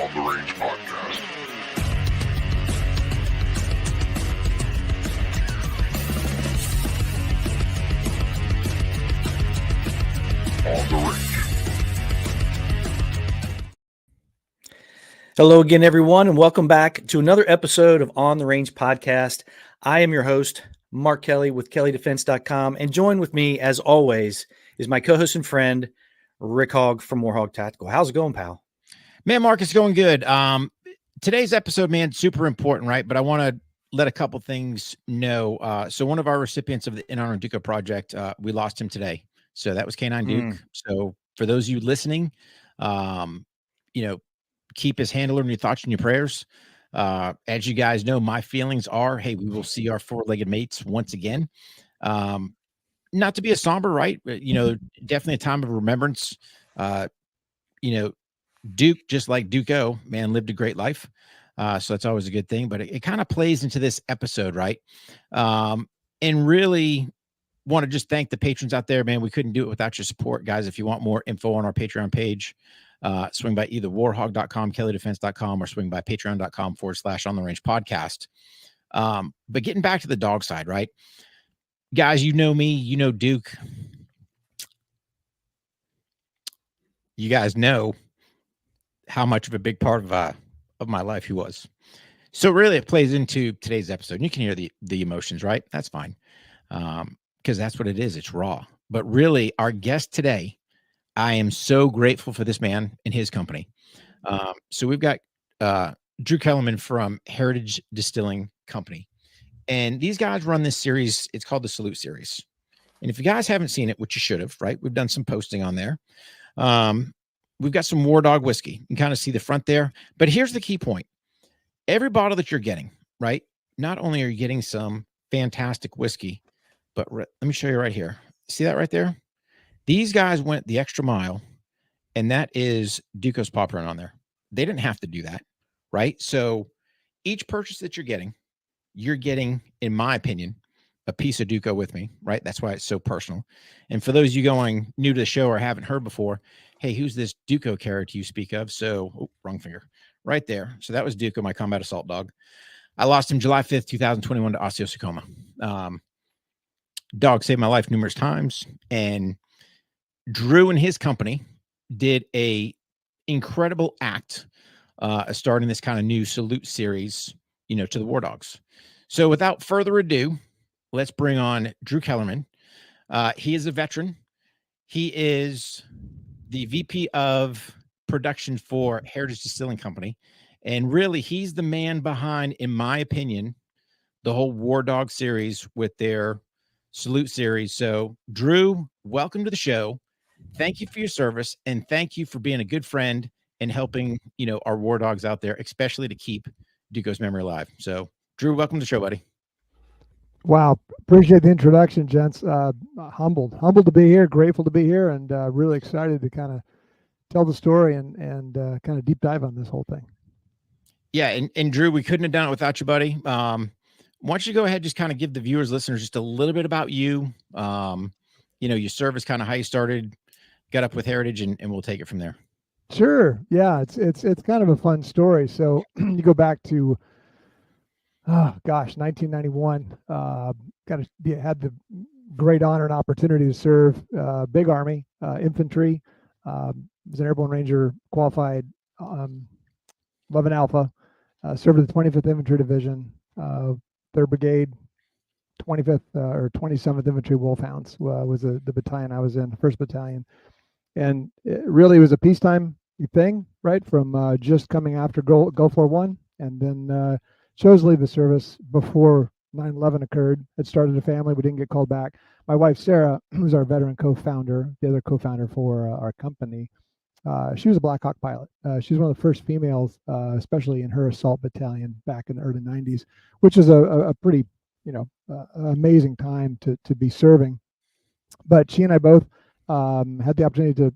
On the Range podcast. On the Range. Hello again, everyone, and welcome back to another episode of On the Range podcast. I am your host, Mark Kelley with KelleyDefense.com, and joined with me, as always, is my co-host and friend, Rick HOGG from HOGG Tactical. How's it going, pal? Man, Mark, it's going good. Today's episode, man, super important, right? But I want to let a couple things know. So one of our recipients of the In Honor of Duco project, we lost him today. So that was K9 Duke. So for those of you listening, keep his handler in your thoughts and your prayers. As you guys know, my feelings are, hey, we will see our four-legged mates once again. Not to be a somber, right? Definitely a time of remembrance. Duke, just like Duco, man, lived a great life. So that's always a good thing, but it kind of plays into this episode, right? And really want to just thank the patrons out there, man. We couldn't do it without your support, guys. If you want more info on our Patreon page, swing by either warhog.com, KelleyDefense.com, or swing by patreon.com/On the Range podcast. But getting back to the dog side, right? Guys, you know me, you know Duke. You guys know how much of a big part of my life he was. So really it plays into today's episode. You can hear the emotions, right? That's fine. Because that's what it is. It's raw. But really, our guest today, I am so grateful for this man and his company. So we've got Drew Kellerman from Heritage Distilling Company. And these guys run this series. It's called the Salute Series. And if you guys haven't seen it, which you should have, right? We've done some posting on there. We've got some War Dog whiskey. You can kind of see the front there. But here's the key point. Every bottle that you're getting, right? Not only are you getting some fantastic whiskey, but let me show you right here. See that right there? These guys went the extra mile, and that is Duco's paw print on there. They didn't have to do that, right? So each purchase that you're getting, in my opinion, a piece of Duco with me, right? That's why it's so personal. And for those of you going new to the show or haven't heard before, hey, who's this Duco character you speak of? So, wrong finger, right there. So that was Duco, my combat assault dog. I lost him July 5th, 2021 to osteosarcoma. Dog saved my life numerous times, and Drew and his company did a incredible act starting this kind of new Salute series, to the War Dogs. So without further ado, let's bring on Drew Kellerman. He is a veteran. He is the VP of production for Heritage Distilling Company. And really, he's the man behind, in my opinion, the whole War Dog series with their Salute series. So, Drew, welcome to the show. Thank you for your service, and thank you for being a good friend and helping, our War Dogs out there, especially to keep Duco's memory alive. So, Drew, welcome to the show, buddy. Wow. Appreciate the introduction, gents. Humbled to be here, grateful to be here, and really excited to kind of tell the story and kind of deep dive on this whole thing. Yeah. And Drew, we couldn't have done it without you, buddy. Why don't you go ahead, just kind of give the viewers, listeners, just a little bit about you, your service, kind of how you started, got up with Heritage, and we'll take it from there. Sure. Yeah. It's kind of a fun story. So you go back to, 1991, had the great honor and opportunity to serve big Army, infantry, was an airborne ranger, qualified 11 Alpha, served at the 25th Infantry Division, 3rd Brigade, 25th or 27th Infantry Wolfhounds was the battalion I was in, the 1st Battalion. And it really was a peacetime thing, right? From just coming after Gulf War I, and then chose to leave the service before 9/11 occurred. Had started a family. We didn't get called back. My wife, Sarah, who's our veteran co-founder, the other co-founder for our company, she was a Black Hawk pilot. She was one of the first females, especially in her assault battalion back in the early 90s, which is a pretty, amazing time to be serving. But she and I both had the opportunity to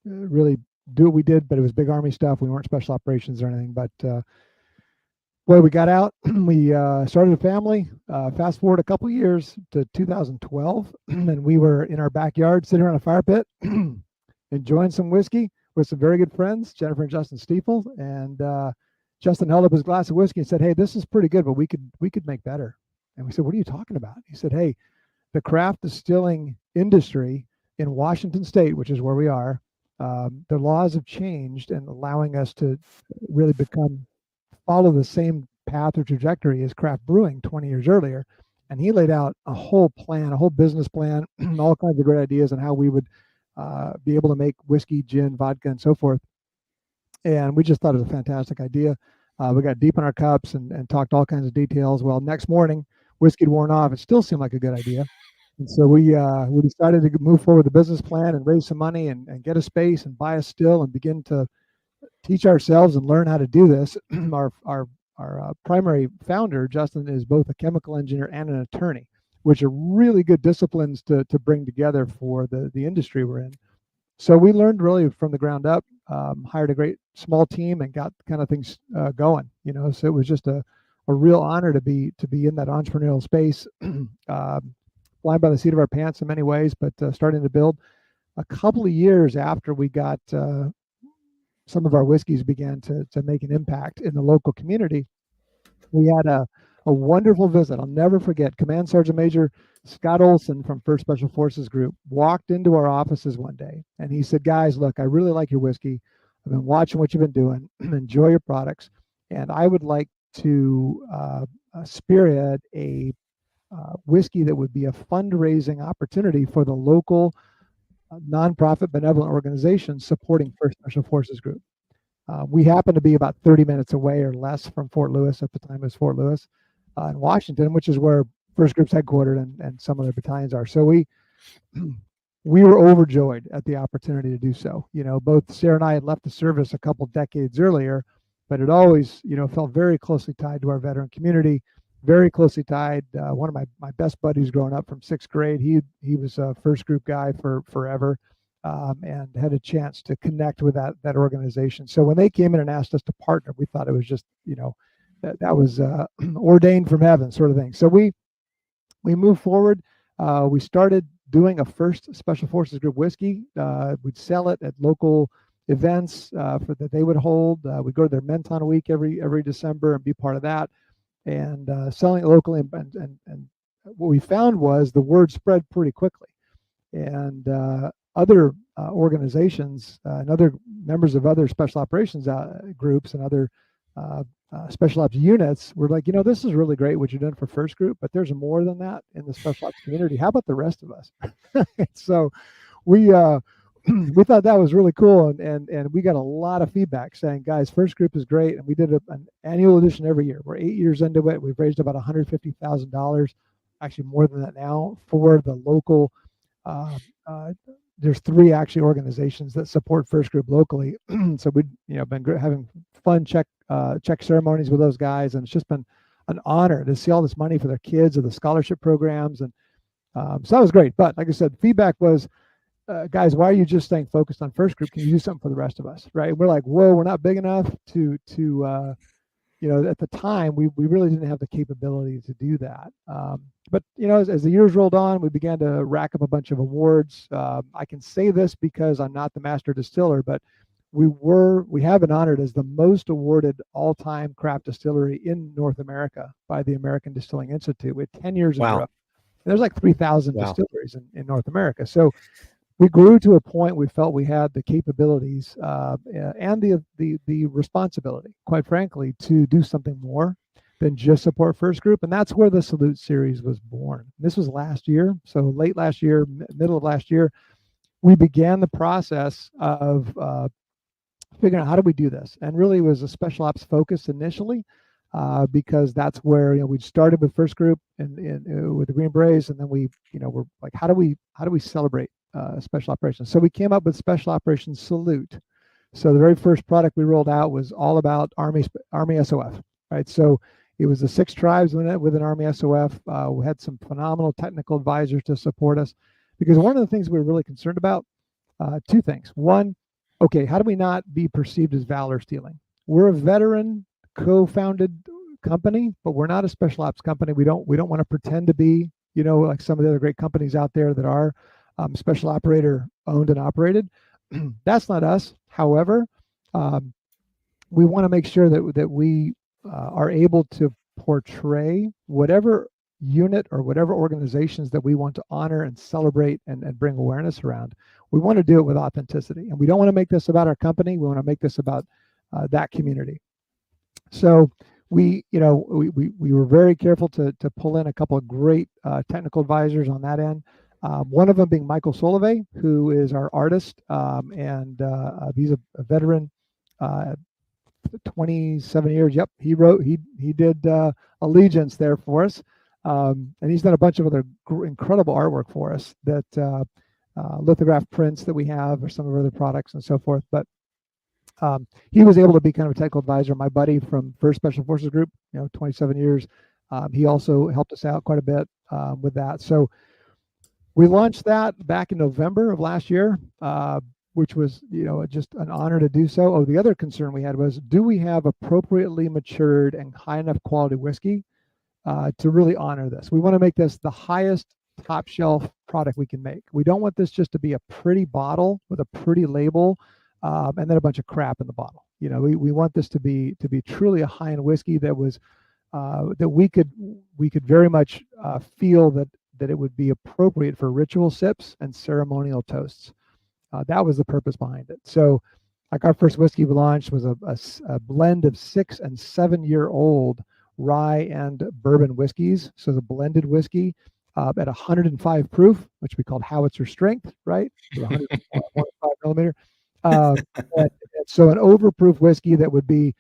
really do what we did, but it was big Army stuff. We weren't special operations or anything, but boy, we got out. We started a family. Fast forward a couple years to 2012, and we were in our backyard sitting around a fire pit enjoying some whiskey with some very good friends, Jennifer and Justin Stiefel, and Justin held up his glass of whiskey and said, "Hey, this is pretty good, but we could make better." And we said, "What are you talking about?" He said, "Hey, the craft distilling industry in Washington State, which is where we are, the laws have changed and allowing us to really follow the same path or trajectory as craft brewing 20 years earlier." And he laid out a whole plan, a whole business plan, all kinds of great ideas on how we would be able to make whiskey, gin, vodka, and so forth. And we just thought it was a fantastic idea. We got deep in our cups and talked all kinds of details. Well, next morning, whiskey had worn off. It still seemed like a good idea. And so we decided to move forward with the business plan and raise some money and get a space and buy a still and begin to teach ourselves and learn how to do this. Our primary founder, Justin, is both a chemical engineer and an attorney, which are really good disciplines to bring together for the industry we're in. So we learned really from the ground up, hired a great small team and got kind of things going, so it was just a real honor to be in that entrepreneurial space, flying by the seat of our pants in many ways, but starting to build. A couple of years after we got some of our whiskeys began to make an impact in the local community, we had a wonderful visit. I'll never forget. Command Sergeant Major Scott Olson from 1st Special Forces Group walked into our offices one day and he said, "Guys, look, I really like your whiskey. I've been watching what you've been doing. Enjoy your products. And I would like to spearhead a whiskey that would be a fundraising opportunity for the local nonprofit benevolent organization supporting 1st Special Forces Group." We happen to be about 30 minutes away or less from Fort Lewis. At the time it was Fort Lewis in Washington, which is where First Group's headquartered and some of their battalions are. So we were overjoyed at the opportunity to do so. Both Sarah and I had left the service a couple decades earlier, but it always, felt very closely tied to our veteran community, very closely tied. One of my best buddies growing up from 6th grade, he was a First Group guy for forever, and had a chance to connect with that organization. So when they came in and asked us to partner, we thought it was just, that was ordained from heaven sort of thing. So we moved forward. We started doing a 1st Special Forces Group whiskey. We'd sell it at local events that they would hold. We'd go to their Menton Week every December and be part of that, and selling it locally. And what we found was the word spread pretty quickly, and other organizations and other members of other special operations groups and other special ops units were like, this is really great what you're doing for First Group, but there's more than that in the special ops community. How about the rest of us? So we thought that was really cool, and we got a lot of feedback saying, guys, First Group is great, and we did an annual edition every year. We're 8 years into it. We've raised about $150,000, actually more than that now, for the local. There's 3 actually organizations that support First Group locally. So we've been having fun check ceremonies with those guys, and it's just been an honor to see all this money for their kids or the scholarship programs, and so that was great. But like I said, feedback was, guys, why are you just staying focused on First Group? Can you do something for the rest of us? Right? We're like, whoa, we're not big enough to at the time we really didn't have the capability to do that. But as the years rolled on, we began to rack up a bunch of awards. I can say this because I'm not the master distiller, but we have been honored as the most awarded all-time craft distillery in North America by the American Distilling Institute. We had 10 years in a row. And there's like 3,000 distilleries in North America. So we grew to a point we felt we had the capabilities and the responsibility, quite frankly, to do something more than just support First Group. And that's where the Salute series was born. This was last year. So late last year, middle of last year, we began the process of figuring out how do we do this. And really it was a special ops focus initially, because that's where we started with First Group and with the Green Berets, and then we we're like, how do we celebrate special operations? So we came up with Special Operations Salute. So the very first product we rolled out was all about Army SOF, right? So it was the 6 tribes within Army SOF. We had some phenomenal technical advisors to support us, because one of the things we were really concerned about, 2 things. One, okay, how do we not be perceived as valor stealing? We're a veteran co-founded company, but we're not a special ops company. We don't want to pretend to be, like some of the other great companies out there that are special operator owned and operated. That's not us. However, we want to make sure that we are able to portray whatever unit or whatever organizations that we want to honor and celebrate and bring awareness around. We want to do it with authenticity, and we don't want to make this about our company. We want to make this about that community. So we were very careful to pull in a couple of great technical advisors on that end. One of them being Michael Solovey, who is our artist, and he's a veteran, 27 years. Yep, he did Allegiance there for us, and he's done a bunch of other incredible artwork for us. That lithograph prints that we have, or some of our other products and so forth. But he was able to be kind of a technical advisor. My buddy from First Special Forces Group, 27 years. He also helped us out quite a bit with that. So we launched that back in November of last year, which was, just an honor to do so. Oh, the other concern we had was, do we have appropriately matured and high enough quality whiskey to really honor this? We want to make this the highest top shelf product we can make. We don't want this just to be a pretty bottle with a pretty label, and then a bunch of crap in the bottle. We want this to be truly a high-end whiskey that was that we could very much feel that it would be appropriate for ritual sips and ceremonial toasts. That was the purpose behind it. So, like, our first whiskey we launched was a blend of 6 and 7 year old rye and bourbon whiskeys. So the blended whiskey at 105 proof, which we called howitzer strength, right? 105 millimeter. And so an overproof whiskey that would be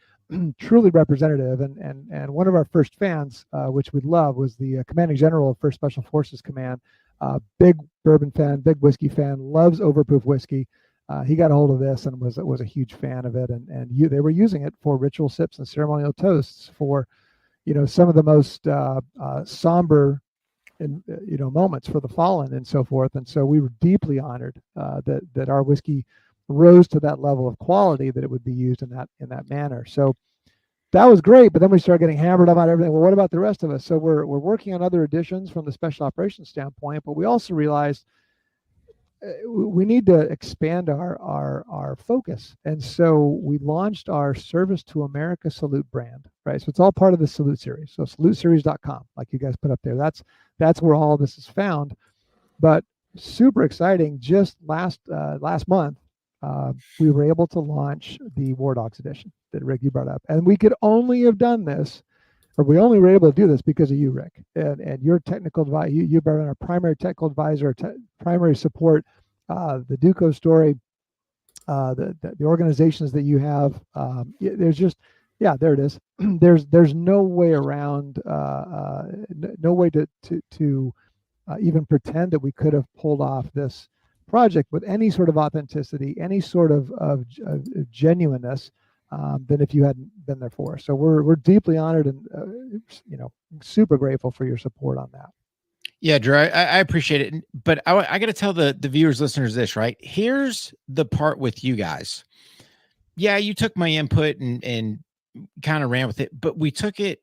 truly representative. And one of our first fans, which we love, was the commanding general of First Special Forces Command. Big bourbon fan, big whiskey fan, loves overproof whiskey. He got a hold of this and was a huge fan of it. And they were using it for ritual sips and ceremonial toasts for, some of the most somber moments for the fallen and so forth. And so we were deeply honored that our whiskey rose to that level of quality, that it would be used in that manner. So that was great. But then we started getting hammered about everything. Well, what about the rest of us? So we're working on other additions from the special operations standpoint, but we also realized we need to expand our focus. And so we launched our Service to America Salute brand, right? So it's all part of the Salute series. So saluteseries.com, like you guys put up there. That's where all this is found. But super exciting, just last month, we were able to launch the War Dogs edition that Rick, you brought up. And we could only have done this, or we only were able to do this because of you, Rick, and your technical advice. You've been our primary technical advisor, primary support, the Duco story, the organizations that you have. There's just, there it is. There's no way around, no way to even pretend that we could have pulled off this project with any sort of authenticity, any sort of genuineness, than if you hadn't been there for us. So we're deeply honored and super grateful for your support on that. Yeah, Drew, I appreciate it. But I got to tell the viewers, listeners this, right? Here's the part with you guys. Yeah, you took my input and kind of ran with it, but we took it,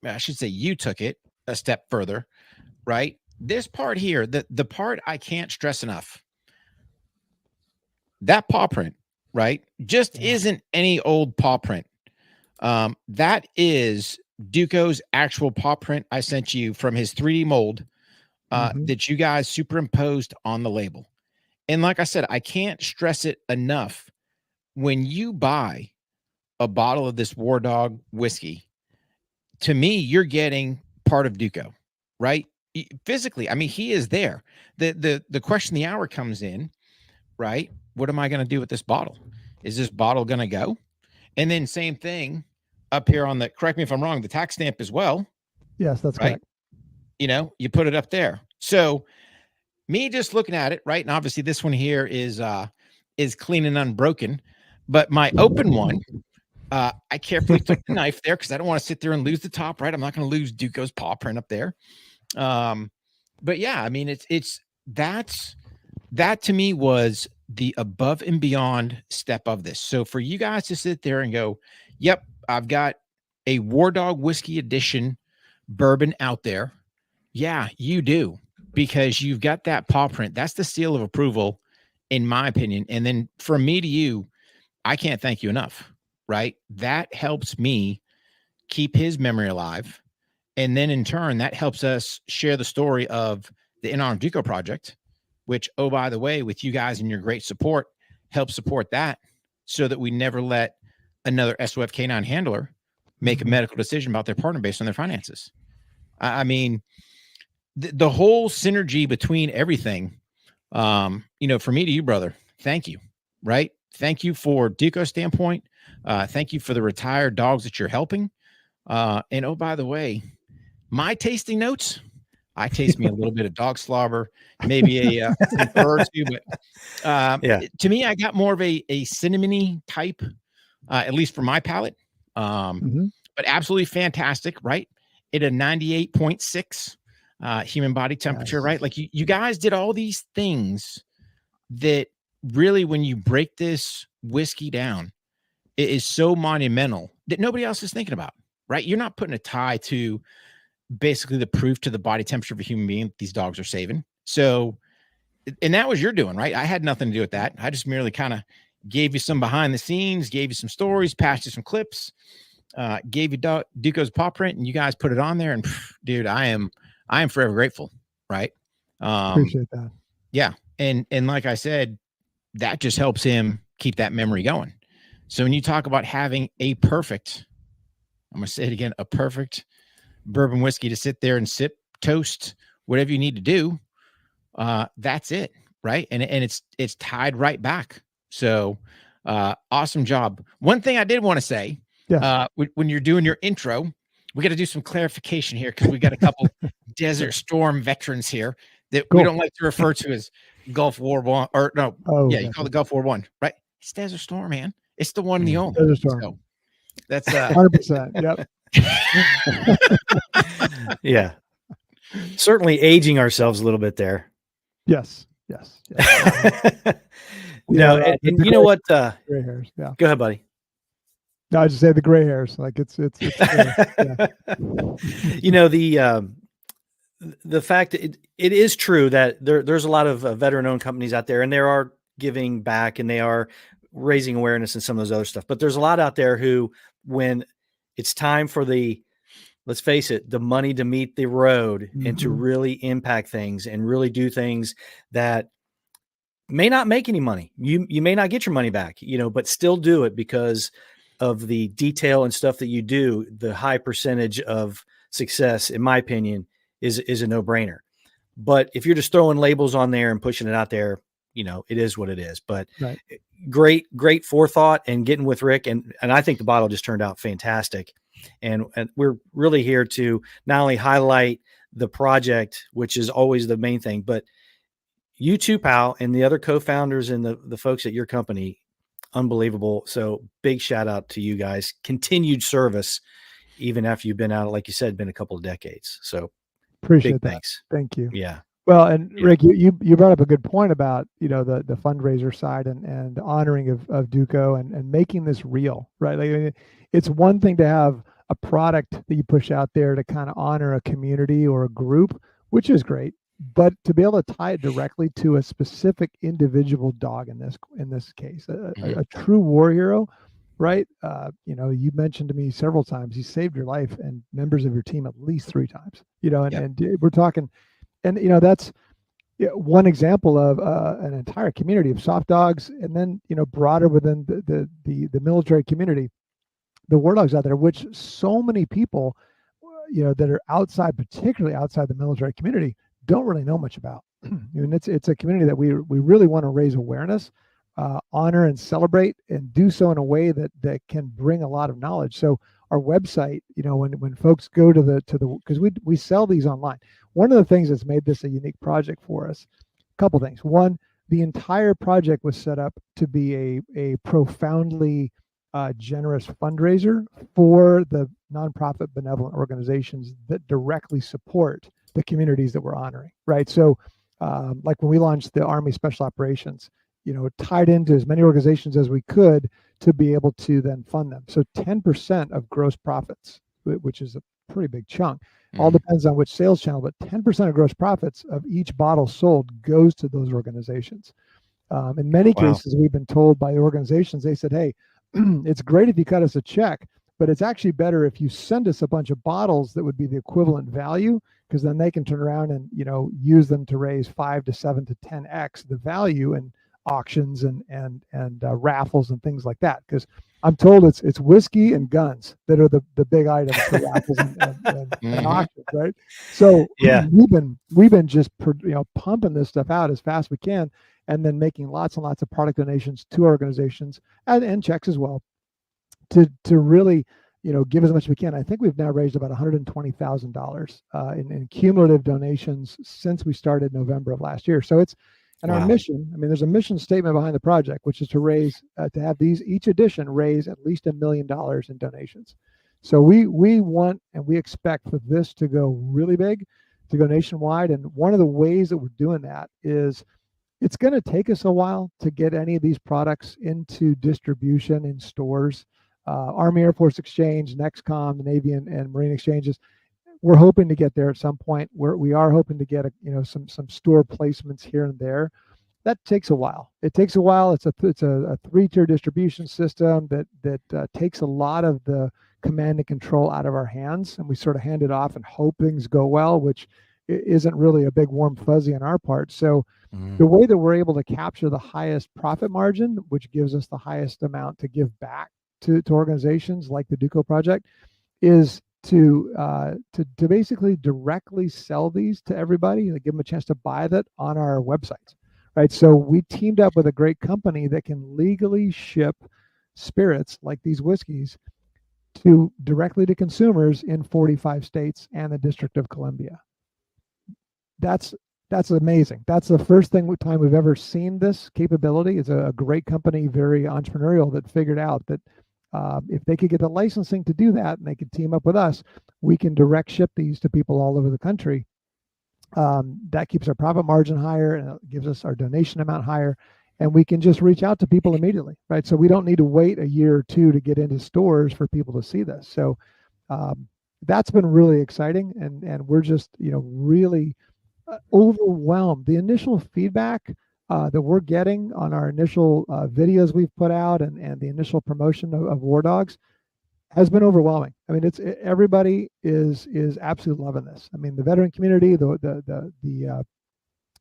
I should say you took it a step further, right? This part here, the part I can't stress enough, that paw print, right, just isn't any old paw print. That is Duco's actual paw print I sent you from his 3D mold that you guys superimposed on the label. And like I said, I can't stress it enough. When you buy a bottle of this War Dog whiskey, to me, you're getting part of Duco, right? Physically, I mean, he is there. The question of the hour comes in, right? What am I going to do with this bottle? Is this bottle going to go? And then same thing up here on the, correct me if I'm wrong, the tax stamp as well. Yes, that's right. correct. You put it up there. So me just looking at it, right? And obviously this one here is clean and unbroken, but my open one, I carefully took the knife there because I don't want to sit there and lose the top, right? I'm not going to lose Duco's paw print up there. But yeah, I mean, that to me was the above and beyond step of this. So for you guys to sit there and go, yep, I've got a War Dog Whiskey Edition bourbon out there. Yeah, you do, because you've got that paw print. That's the seal of approval in my opinion. And then from me to you, I can't thank you enough, right? That helps me keep his memory alive. And then in turn, that helps us share the story of the In Honor Duco project, which, oh, by the way, with you guys and your great support, help support that so that we never let another SOF canine handler make a medical decision about their partner based on their finances. I mean, the whole synergy between everything, for me to you, brother, thank you, right? Thank you for Duco standpoint. Thank you for the retired dogs that you're helping. And oh, by the way, my tasting notes, I taste me a little bit of dog slobber, maybe some fur too, but to me, I got more of a cinnamony type, at least for my palate. But absolutely fantastic, right? At a 98.6 human body temperature, right? Like you guys did all these things that really, when you break this whiskey down, it is so monumental that nobody else is thinking about, right? You're not putting a tie to basically the proof to the body temperature of a human being that these dogs are saving. So, and that was your doing, right? I had nothing to do with that. I just merely kind of gave you some behind the scenes, gave you some stories, passed you some clips, gave you Duco's paw print, and you guys put it on there. And dude, I am forever grateful, right? Appreciate that. Yeah. And like I said, that just helps him keep that memory going. So when you talk about having a perfect, I'm going to say it again, a perfect bourbon whiskey to sit there and sip, toast, whatever you need to do, that's it, right? And it's tied right back. So awesome job. One thing I did want to say, when you're doing your intro, we got to do some clarification here because we got a couple Desert Storm veterans here that we don't like to refer to as Gulf War One, or no, you call it Gulf War One, right? It's Desert Storm, man. It's the one and the only. Desert Storm. So that's 100%. Yep. Yeah. Certainly aging ourselves a little bit there. Yes. No, and you know what? Gray hairs. Yeah. Go ahead, buddy. No, I just say the gray hairs. Like it's You know, the fact that it is true that there's a lot of veteran-owned companies out there, and they are giving back and they are raising awareness and some of those other stuff. But there's a lot out there who, when it's time for let's face it, the money to meet the road and to really impact things and really do things that may not make any money. You may not get your money back, but still do it because of the detail and stuff that you do. The high percentage of success, in my opinion, is a no-brainer. But if you're just throwing labels on there and pushing it out there, it is what it is. But great forethought and getting with Rick. And I think the bottle just turned out fantastic. And we're really here to not only highlight the project, which is always the main thing, but you too, pal, and the other co-founders and the folks at your company, unbelievable. So big shout out to you guys. Continued service, even after you've been out, like you said, been a couple of decades. So appreciate that. Thanks. Thank you. Yeah. Well, and Rick, you brought up a good point about, the fundraiser side and honoring of Duco and making this real, right? Like, it's one thing to have a product that you push out there to kind of honor a community or a group, which is great, but to be able to tie it directly to a specific individual dog in this case, a true war hero, right? You mentioned to me several times, he saved your life and members of your team at least 3 times, and we're talking. And, that's one example of an entire community of soft dogs. And then, broader within the military community, the war dogs out there, which so many people, that are outside, particularly outside the military community, don't really know much about. And it's a community that we really want to raise awareness, honor and celebrate, and do so in a way that can bring a lot of knowledge. So our website, when folks go to the because we sell these online. One of the things that's made this a unique project for us, a couple things. One, the entire project was set up to be a profoundly generous fundraiser for the nonprofit benevolent organizations that directly support the communities that we're honoring, right? So like when we launched the Army Special Operations, tied into as many organizations as we could to be able to then fund them. So 10% of gross profits, which is a pretty big chunk, all depends on which sales channel, but 10% of gross profits of each bottle sold goes to those organizations. In many Wow. cases, we've been told by the organizations, they said, hey, it's great if you cut us a check, but it's actually better if you send us a bunch of bottles that would be the equivalent value, because then they can turn around and, use them to raise 5 to 7 to 10x the value in auctions and raffles and things like that. Because I'm told it's whiskey and guns that are the big items for raffles and auctions, right? So Yeah. we've been just pumping this stuff out as fast as we can, and then making lots and lots of product donations to organizations and checks as well, to really give as much as we can. I think we've now raised about $120,000 in cumulative donations since we started November of last year. So it's, and our mission, I mean, there's a mission statement behind the project, which is to raise, to have each edition raise at least $1 million in donations. So we want and we expect for this to go really big, to go nationwide. And one of the ways that we're doing that is, it's going to take us a while to get any of these products into distribution in stores. Army Air Force Exchange, NEXCOM, the Navy and Marine exchanges. We're hoping to get there at some point. We are hoping to get some store placements here and there. That takes a while. It takes a while. It's a 3-tier distribution system that takes a lot of the command and control out of our hands, and we sort of hand it off and hope things go well, which isn't really a big warm fuzzy on our part. So the way that we're able to capture the highest profit margin, which gives us the highest amount to give back to organizations like the Duco Project, is to basically directly sell these to everybody and give them a chance to buy that on our websites, right? So we teamed up with a great company that can legally ship spirits like these whiskeys directly to consumers in 45 states and the District of Columbia. That's amazing. That's the first time we've ever seen this capability. It's a great company, very entrepreneurial, that figured out that if they could get the licensing to do that and they could team up with us, we can direct ship these to people all over the country. That keeps our profit margin higher, and it gives us our donation amount higher, and we can just reach out to people immediately, right? So we don't need to wait a year or two to get into stores for people to see this. So that's been really exciting, and we're just really overwhelmed. The initial feedback that we're getting on our initial videos we've put out and the initial promotion of War Dogs has been overwhelming. I mean, everybody is absolutely loving this. I mean, the veteran community, the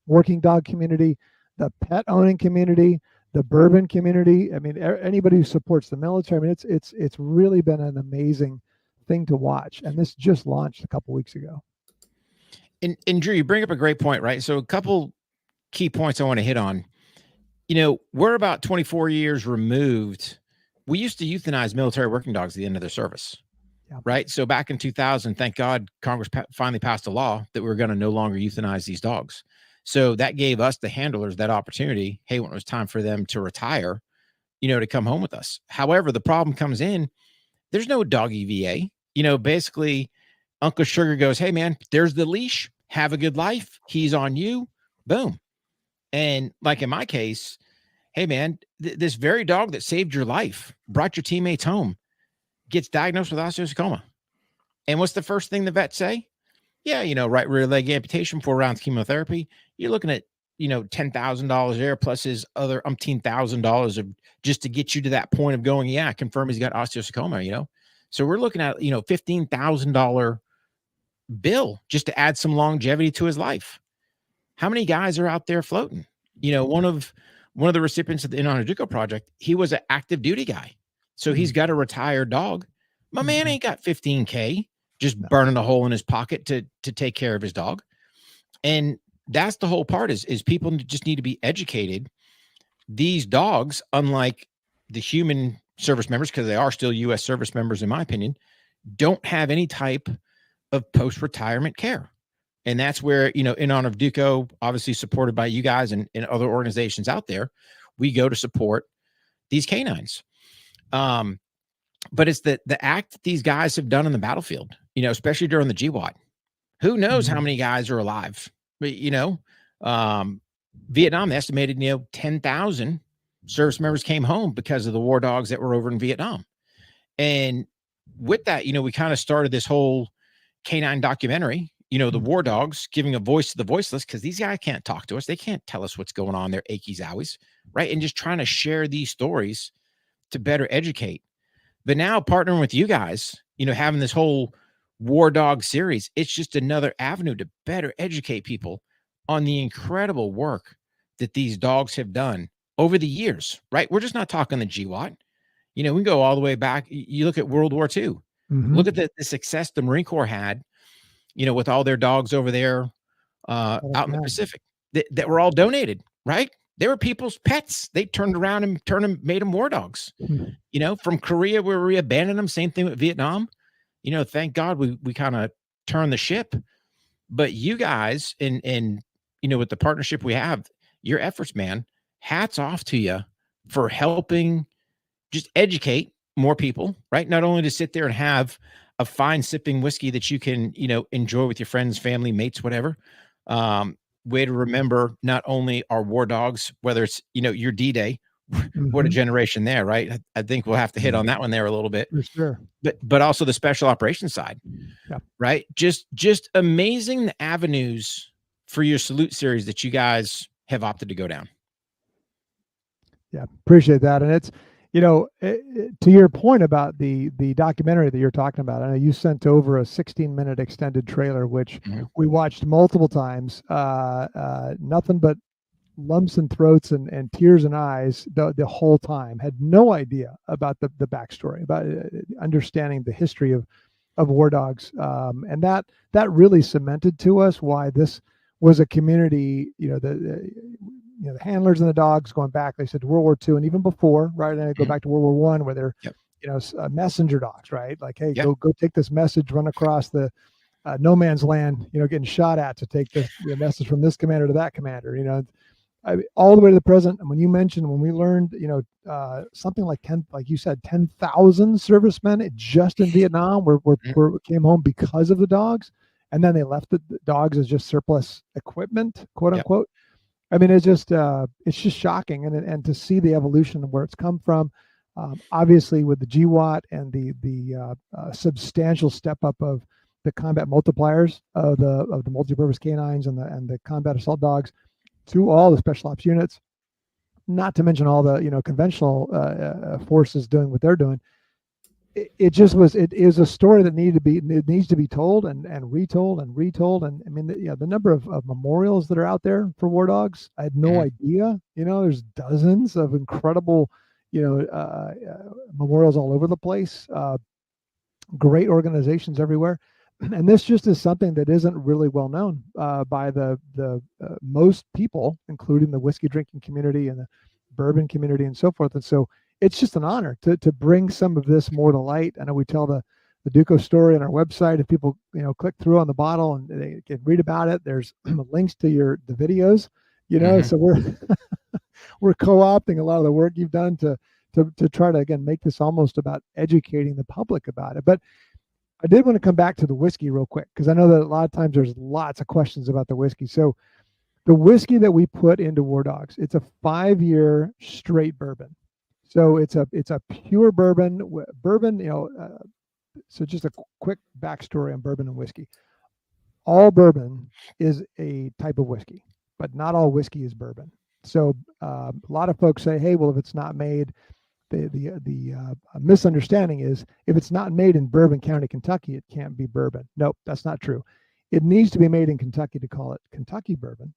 working dog community, the pet owning community, the bourbon community. I mean, anybody who supports the military. I mean, it's really been an amazing thing to watch. And this just launched a couple weeks ago. And Drew, you bring up a great point, right? So a couple key points I want to hit on. We're about 24 years removed. We used to euthanize military working dogs at the end of their service, right? So back in 2000, thank God, Congress finally passed a law that we were going to no longer euthanize these dogs. So that gave us, the handlers, that opportunity. Hey, when it was time for them to retire, to come home with us. However, the problem comes in, there's no dog EVA. Basically, Uncle Sugar goes, hey, man, there's the leash. Have a good life. He's on you. Boom. And like in my case, hey, man, this very dog that saved your life, brought your teammates home, gets diagnosed with osteosarcoma. And what's the first thing the vets say? Yeah, right rear leg amputation, 4 rounds chemotherapy. You're looking at, $10,000 there plus his other $10,000 of just to get you to that point of going, yeah, confirm he's got osteosarcoma, So we're looking at, $15,000 bill just to add some longevity to his life. How many guys are out there floating? One of the recipients of the In Honor Duco Project, he was an active duty guy. So he's got a retired dog. My man ain't got 15K just burning a hole in his pocket to take care of his dog. And that's the whole part is people just need to be educated. These dogs, unlike the human service members, because they are still U.S. service members, in my opinion, don't have any type of post-retirement care. And that's where, In Honor of Duco, obviously supported by you guys and other organizations out there, we go to support these canines. But it's the act that these guys have done on the battlefield, especially during the GWOT. Who knows how many guys are alive? But, Vietnam estimated, 10,000 service members came home because of the war dogs that were over in Vietnam. And with that, we kind of started this whole canine documentary, the war dogs, giving a voice to the voiceless, because these guys can't talk to us. They can't tell us what's going on, their achy zowies, right? And just trying to share these stories to better educate. But now partnering with you guys, having this whole war dog series, it's just another avenue to better educate people on the incredible work that these dogs have done over the years, right? We're just not talking the GWAT. We can go all the way back. You look at World War II. Mhm. Look at the success the Marine Corps had, with all their dogs over there out in the yeah. Pacific that were all donated, right? They were people's pets. They turned around and made them war dogs. Mhm. From Korea, where we abandoned them. Same thing with Vietnam. Thank God we kind of turned the ship. But you guys, and with the partnership we have, your efforts, man, hats off to you for helping just educate more people, right? Not only to sit there and have a fine sipping whiskey that you can, enjoy with your friends, family, mates, whatever. Way to remember not only our war dogs, whether it's, your D-Day, what a Mhm. generation there, right? I think we'll have to hit on that one there a little bit, For sure. but also the special operations side, Yeah. right? Just amazing the avenues for your salute series that you guys have opted to go down. Yeah, appreciate that. And it's, to your point about the documentary that you're talking about, I know you sent over a 16-minute extended trailer, which we watched multiple times. Nothing but lumps in throats and tears in eyes the whole time. Had no idea about the backstory, about understanding the history of war dogs, and that really cemented to us why this was a community. The handlers and the dogs going back, they said to World War II and even before, right? And they go back to World War I, where they're, messenger dogs, right? Like, hey, go take this message, run across the no man's land, getting shot at to take the message from this commander to that commander, all the way to the present. And when we learned, something like 10, like you said, 10,000 servicemen just in Vietnam were came home because of the dogs, and then they left the dogs as just surplus equipment, quote unquote. I mean, it's just shocking, and to see the evolution of where it's come from. Obviously, with the GWAT and the substantial step up of the combat multipliers of the multipurpose canines and the combat assault dogs to all the special ops units, not to mention all the conventional forces doing what they're doing. It is a story that needs to be told and retold and retold. And I mean, the number of memorials that are out there for war dogs, I had no idea. There's dozens of incredible, memorials all over the place. Great organizations everywhere. And this just is something that isn't really well known by the most people, including the whiskey drinking community and the bourbon community and so forth. And so it's just an honor to bring some of this more to light. I know we tell the Duco story on our website. If people click through on the bottle and they can read about it, there's links to the videos. So we're co-opting a lot of the work you've done to try to again make this almost about educating the public about it. But I did want to come back to the whiskey real quick, because I know that a lot of times there's lots of questions about the whiskey. So the whiskey that we put into War Dogs, it's a 5-year straight bourbon. So it's a pure bourbon. So just a quick backstory on bourbon and whiskey. All bourbon is a type of whiskey, but not all whiskey is bourbon. So a lot of folks say, hey, well, if it's not made, the misunderstanding is if it's not made in Bourbon County, Kentucky, it can't be bourbon. Nope, that's not true. It needs to be made in Kentucky to call it Kentucky bourbon.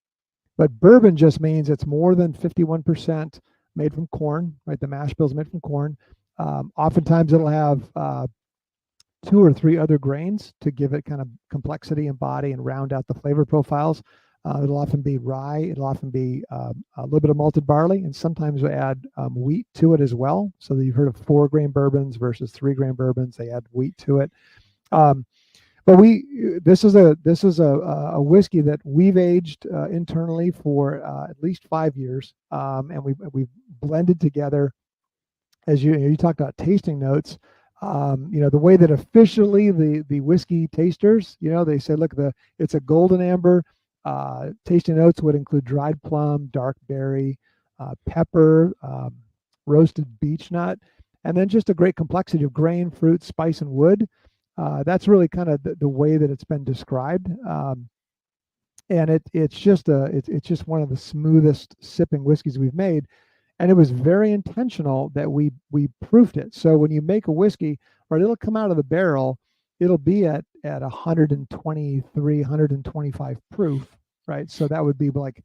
But bourbon just means it's more than 51% made from corn, right? The mash bill is made from corn. Oftentimes it'll have 2 or 3 other grains to give it kind of complexity and body and round out the flavor profiles. It'll often be rye. It'll often be a little bit of malted barley, and sometimes we add wheat to it as well. So you've heard of 4-grain bourbons versus 3-grain bourbons. They add wheat to it. But this is a whiskey that we've aged internally for at least 5 years, and we've blended together. As you talked about tasting notes, the way that officially the whiskey tasters, they say, look, it's a golden amber. Tasting notes would include dried plum, dark berry, pepper, roasted beech nut, and then just a great complexity of grain, fruit, spice, and wood. That's really kind of the way that it's been described. And it's just one of the smoothest sipping whiskeys we've made. And it was very intentional that we proofed it. So when you make a whiskey, right, it'll come out of the barrel, it'll be at 123, 125 proof, right? So that would be like,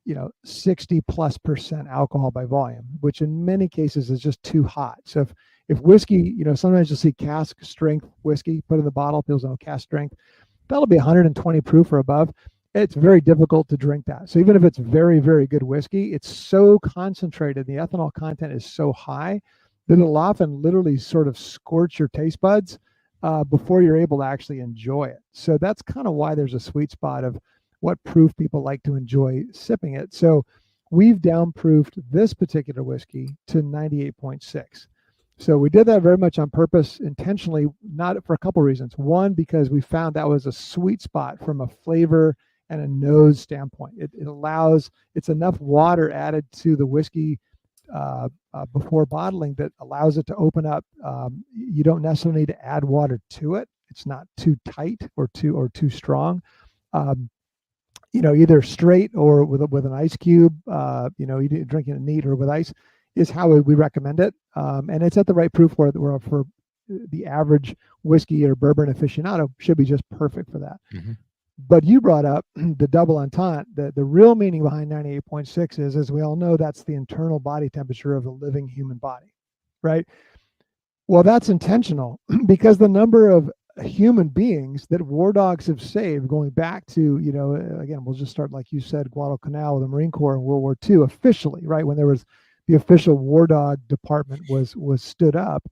60+% alcohol by volume, which in many cases is just too hot. So if whiskey, sometimes you'll see cask strength whiskey put in the bottle, feels no cask strength, that'll be 120 proof or above. It's very difficult to drink that. So even if it's very, very good whiskey, it's so concentrated, the ethanol content is so high that it'll often literally sort of scorch your taste buds before you're able to actually enjoy it. So that's kind of why there's a sweet spot of what proof people like to enjoy sipping it. So we've downproofed this particular whiskey to 98.6. So we did that very much on purpose, intentionally, not for a couple reasons. One, because we found that was a sweet spot from a flavor and a nose standpoint. It's enough water added to the whiskey before bottling that allows it to open up. You don't necessarily need to add water to it. It's not too tight or too strong. Either straight or with an ice cube, you drinking it neat or with ice is how we recommend it. And it's at the right proof for the average whiskey or bourbon aficionado should be just perfect for that. Mm-hmm. But you brought up the double entente. The real meaning behind 98.6 is, as we all know, that's the internal body temperature of the living human body, right? Well, that's intentional because the number of human beings that war dogs have saved, going back to, again, we'll just start, like you said, Guadalcanal with the Marine Corps in World War II officially, right? When there was the official war dog department was stood up.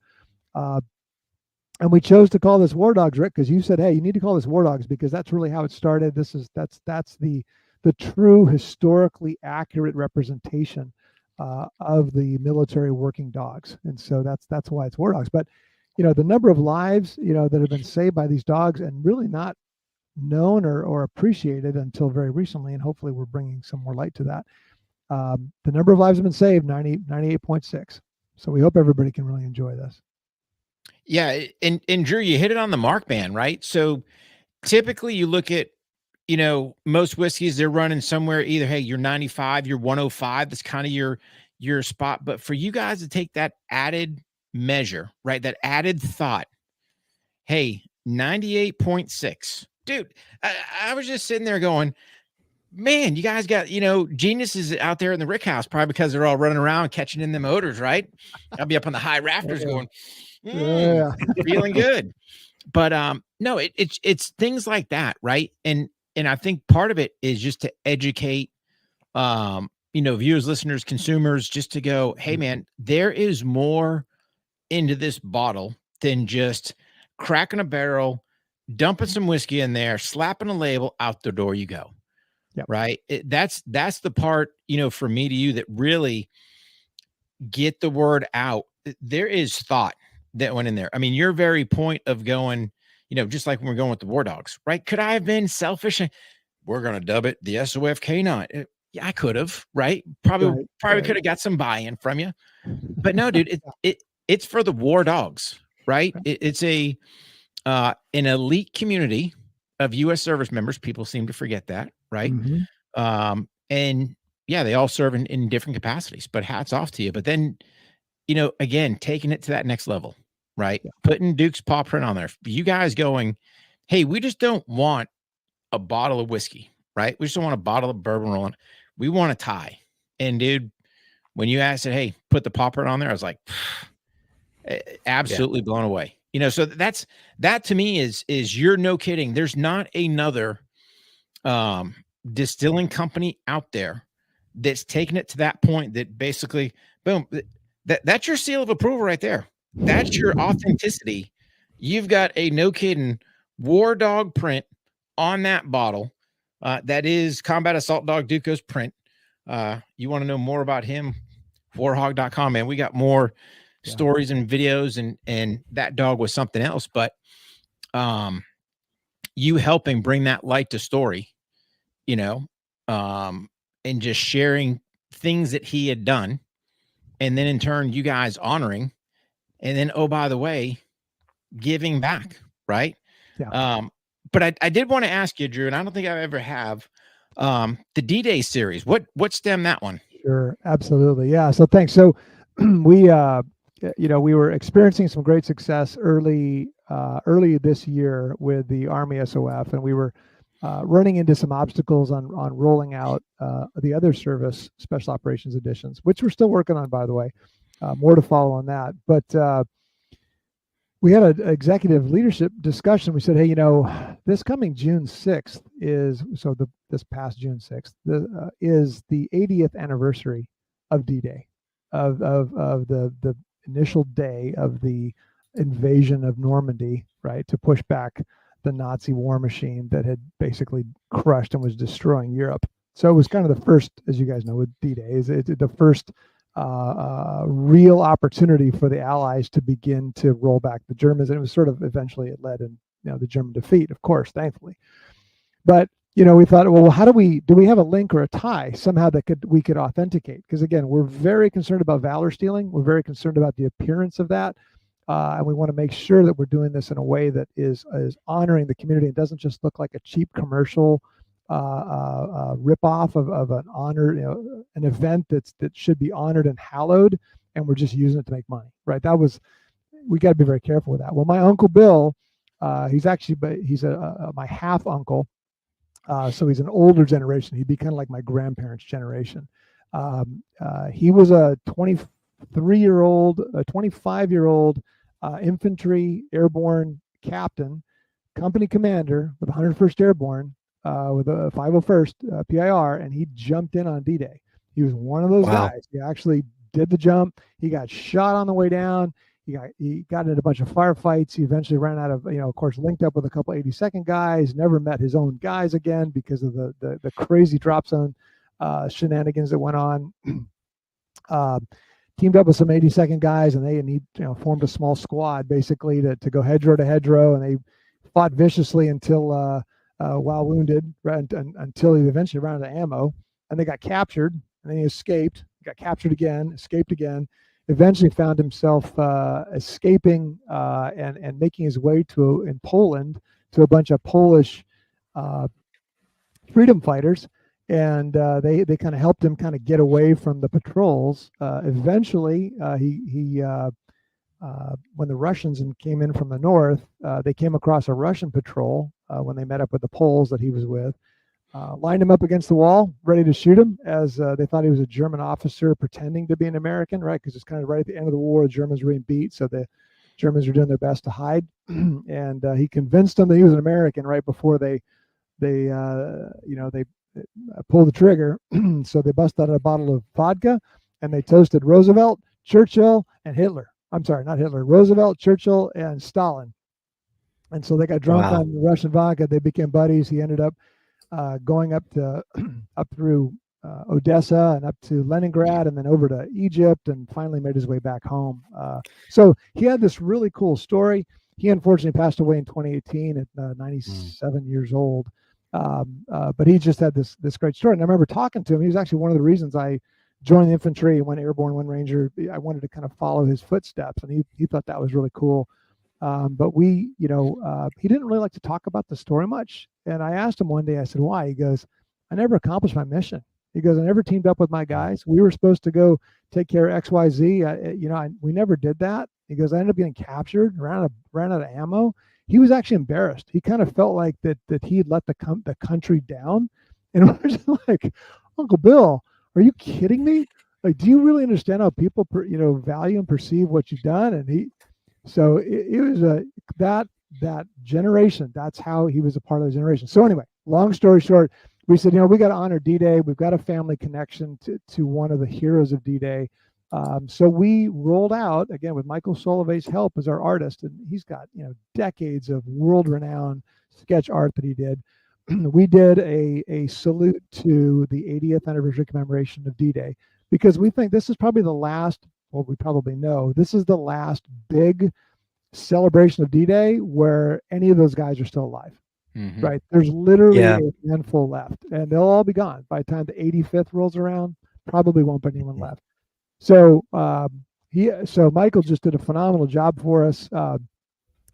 And we chose to call this War Dogs, Rick, because you said, hey, you need to call this War Dogs because that's really how it started. That's the true historically accurate representation of the military working dogs. And so that's why it's War Dogs. But, the number of lives, that have been saved by these dogs and really not known or appreciated until very recently, and hopefully we're bringing some more light to that. The number of lives have been saved, 98.6. So we hope everybody can really enjoy this. Yeah. And Drew, you hit it on the mark, man, right? So typically you look at, most whiskeys, they're running somewhere either, hey, you're 95, you're 105. That's kind of your spot. But for you guys to take that added measure, right? That added thought, hey, 98.6. Dude, I was just sitting there going, man, you guys got, geniuses out there in the Rick House, probably because they're all running around catching in them odors, right? I'll be up on the high rafters going, feeling good. But no, it's things like that, right? And I think part of it is just to educate viewers, listeners, consumers, just to go, hey man, there is more into this bottle than just cracking a barrel, dumping some whiskey in there, slapping a label, out the door you go. Yep. Right. That's the part, for me to you that really get the word out. There is thought that went in there. I mean, your very point of going, just like when we're going with the War Dogs, right? Could I have been selfish? We're going to dub it the SOF K9. Yeah, I could have, right? Probably could have got some buy-in from you, but no, dude, it's for the War Dogs, right? It's an elite community of U.S. service members. People seem to forget that, right? Mm-hmm. And yeah, they all serve in different capacities, but hats off to you. But then, again, taking it to that next level, right? Yeah. Putting Duke's paw print on there. You guys going, hey, we just don't want a bottle of whiskey, right? We just don't want a bottle of bourbon rolling. We want a tie. And dude, when you asked it, hey, put the paw print on there, I was like, absolutely blown away. So that to me is you're no kidding. There's not another distilling company out there that's taken it to that point that basically, boom, that's your seal of approval right there. That's your authenticity. You've got a no kidding War Dog print on that bottle. That is Combat Assault Dog Duco's print. You want to know more about him? warhog.com, man. We got more stories and videos, and that dog was something else. But you helping bring that light to story, and just sharing things that he had done, and then in turn you guys honoring, and then, oh, by the way, giving back, right? Yeah. But I did want to ask you, Drew, and I don't think I ever have, the D-Day series. What stemmed that one? Sure, absolutely. Yeah. So thanks. So we we were experiencing some great success early this year with the Army SOF, and we were running into some obstacles on rolling out the other service special operations editions, which we're still working on, by the way. More to follow on that. But we had an executive leadership discussion. We said, hey, this coming June 6th this past June 6th is the 80th anniversary of D-Day, of the initial day of the invasion of Normandy, right, to push back the Nazi war machine that had basically crushed and was destroying Europe. So it was kind of the first, as you guys know, with D-Day, is the first real opportunity for the Allies to begin to roll back the Germans, and it was sort of eventually it led in the German defeat, of course, thankfully. But we thought, well, how do we have a link or a tie somehow that we could authenticate? Because again, we're very concerned about valor stealing. We're very concerned about the appearance of that, and we want to make sure that we're doing this in a way that is honoring the community and doesn't just look like a cheap commercial rip-off of an honor, an event that should be honored and hallowed, and we're just using it to make money, right? We got to be very careful with that. Well, my Uncle Bill, he's my half uncle, so he's an older generation. He'd be kind of like my grandparents' generation. He was a 25-year-old infantry airborne captain, company commander with 101st Airborne, with a 501st PIR, and he jumped in on D-Day. He was one of those guys. He actually did the jump. He got shot on the way down. He got into a bunch of firefights. He eventually ran out of, of course, linked up with a couple 82nd guys, never met his own guys again because of the crazy drop zone shenanigans that went on. Teamed up with some 82nd guys, and he formed a small squad basically to go hedgerow to hedgerow, and they fought viciously until while wounded, right, until he eventually ran out of ammo, and they got captured, and then he escaped, got captured again, escaped again, eventually found himself escaping and making his way in Poland to a bunch of Polish freedom fighters, and they kind of helped him kind of get away from the patrols. Eventually, he when the Russians came in from the north, they came across a Russian patrol when they met up with the Poles that he was with, lined him up against the wall, ready to shoot him, as they thought he was a German officer pretending to be an American, right? Because it's kind of right at the end of the war, the Germans were being beat, so the Germans were doing their best to hide. And he convinced them that he was an American right before they pulled the trigger. So they busted out a bottle of vodka, and they toasted Roosevelt, Churchill, and Hitler. I'm sorry, not Hitler, Roosevelt, Churchill, and Stalin. And so they got drunk on the Russian vodka. They became buddies. He ended up going up through Odessa and up to Leningrad, and then over to Egypt, and finally made his way back home. So he had this really cool story. He unfortunately passed away in 2018 at 97 years old. But he just had this great story. And I remember talking to him. He was actually one of the reasons I joined the infantry, went airborne, one ranger. I wanted to kind of follow his footsteps, and he thought that was really cool. But he didn't really like to talk about the story much. And I asked him one day, I said, why? He goes, I never accomplished my mission. He goes, I never teamed up with my guys. We were supposed to go take care of XYZ. We never did that. He goes, I ended up getting captured, ran out of ammo. He was actually embarrassed. He kind of felt like that he had let the country down. And we're just like, Uncle Bill, are you kidding me? Like, do you really understand how people value and perceive what you've done? And so it was that generation. That's how he was a part of the generation. So anyway, long story short, we said, we got to honor D-Day. We've got a family connection to one of the heroes of D-Day. So we rolled out, again, with Michael Solovey's help as our artist, and he's got decades of world-renowned sketch art that he did. We did a salute to the 80th anniversary commemoration of D-Day, because we think this is probably the last, well, we probably know, this is the last big celebration of D-Day where any of those guys are still alive. Mm-hmm. Right? There's literally a handful left, and they'll all be gone by the time the 85th rolls around. Probably won't be anyone left. So so Michael just did a phenomenal job for us.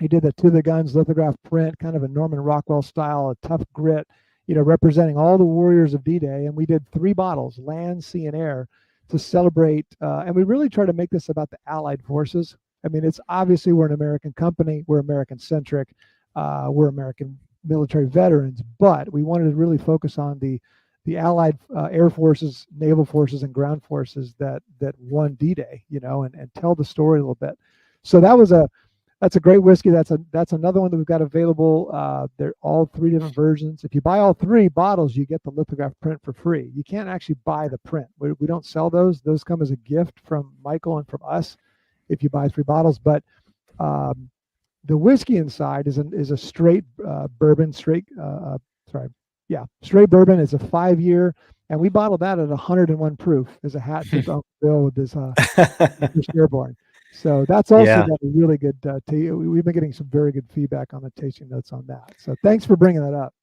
He did the To the Guns lithograph print, kind of a Norman Rockwell style, a tough grit, representing all the warriors of D-Day. And we did 3 bottles, land, sea, and air, to celebrate. And we really try to make this about the Allied forces. I mean, it's obviously we're an American company, we're American centric, we're American military veterans, but we wanted to really focus on the Allied air forces, naval forces, and ground forces that won D-Day, and tell the story a little bit. So that's a great whiskey. That's another one that we've got available. They're all 3 different versions. If you buy all 3 bottles, you get the lithograph print for free. You can't actually buy the print. We don't sell those. Those come as a gift from Michael and from us if you buy 3 bottles. But the whiskey inside is a straight bourbon, straight bourbon. It's a 5-year, and we bottled that at 101 proof as a hat tip to Uncle Bill with this Airborne. So that's also got a really good. We've been getting some very good feedback on the tasting notes on that. So thanks for bringing that up.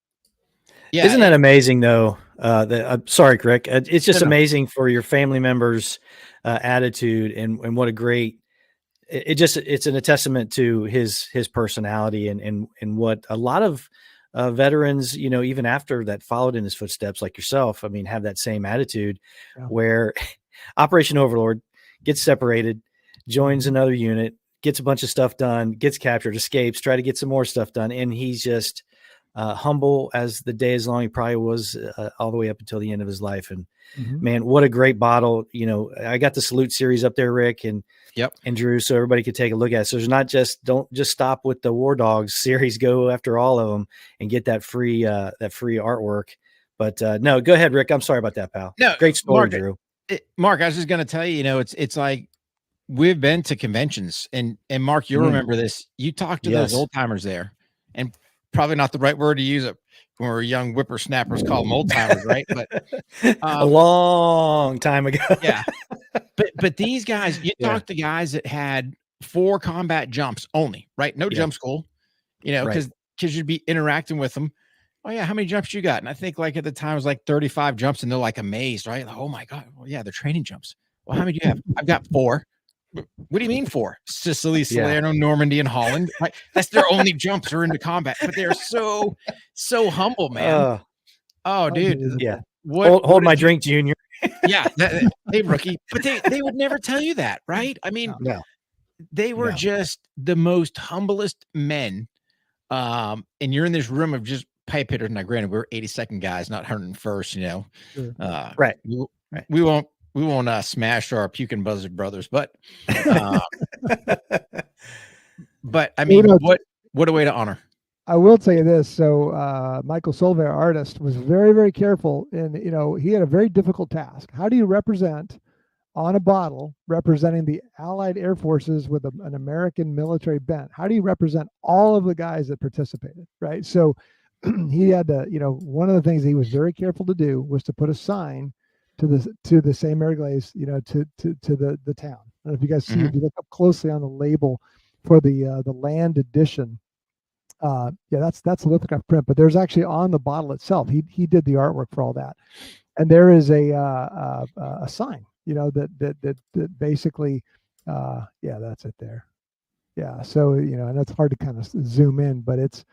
Yeah, isn't that amazing though? I'm sorry, Rick. It's just amazing for your family members' attitude and what a great. It's a testament to his personality and what a lot of veterans, even after that followed in his footsteps, like yourself, I mean, have that same attitude where Operation Overlord gets separated, joins another unit, gets a bunch of stuff done, gets captured, escapes, try to get some more stuff done. And he's just humble as the day is long. He probably was all the way up until the end of his life. And man, what a great bottle. I got the Salute series up there, Rick, and Drew, so everybody could take a look at it. So there's not don't just stop with the War Dogs series, go after all of them and get that free artwork. But no, go ahead, Rick. I'm sorry about that, pal. No, great story, Mark, Drew. Mark, I was just going to tell you, it's like we've been to conventions and Mark, you'll remember this. You talked to those old timers there, and probably not the right word to use it when we were young whippersnappers, call them old timers, right? But a long time ago. Yeah. But these guys, you talk to guys that had 4 combat jumps only, right? No jump school, because you'd be interacting with them. Oh yeah, how many jumps you got? And I think like at the time it was like 35 jumps, and they're like amazed, right? Like, oh my God, well, yeah, they're training jumps. Well, how many do you have? I've got 4. What do you mean 4? Sicily, Salerno, Normandy, and Holland. Right? That's their only jumps are into combat, but they're so humble, man. Dude. Yeah. Hold my drink, Junior. Hey, rookie. But they would never tell you that, right? I mean, they were just the most humblest men. And you're in this room of just pipe hitters. Now, granted, we're 82nd guys, not 101st, Sure. Right. We won't smash our puking buzzard brothers, but but I mean, what a way to honor. I will tell you this. So Michael Solvay, our artist, was very, very careful, and he had a very difficult task. How do you represent on a bottle representing the Allied Air Forces with an American military bent? How do you represent all of the guys that participated, right? So he had to, one of the things he was very careful to do was to put a sign to the St. Mary Glaze, to the town. I don't know if you guys see, if you look up closely on the label for the land edition, that's a lithograph print, but there's actually on the bottle itself, he did the artwork for all that, and there is a sign, that basically, that's it there. Yeah, so and it's hard to kind of zoom in, but it's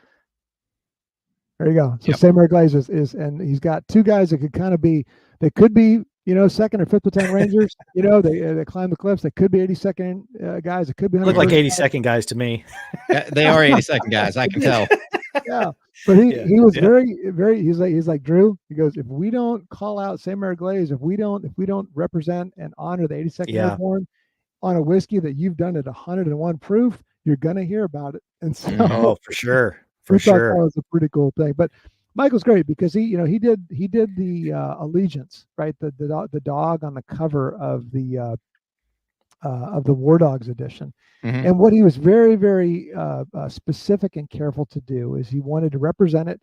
there you go. So St. Mary Glaze is, and he's got 2 guys that could be 2nd or 5th Battalion Rangers. They climb the cliffs. They could be 82nd guys. It could be look like 82nd guys to me. They are 82nd guys. I can tell. Yeah, but he was very, very. He's like Drew. He goes, if we don't call out St. Mary Glaze, if we don't represent and honor the 82nd Airborne on a whiskey that you've done at 101 proof, you're gonna hear about it. And so, for sure. That was a pretty cool thing. But Michael's great because he did the Allegiance, right? The dog on the cover of the War Dogs edition. And what he was very, very specific and careful to do is he wanted to represent it,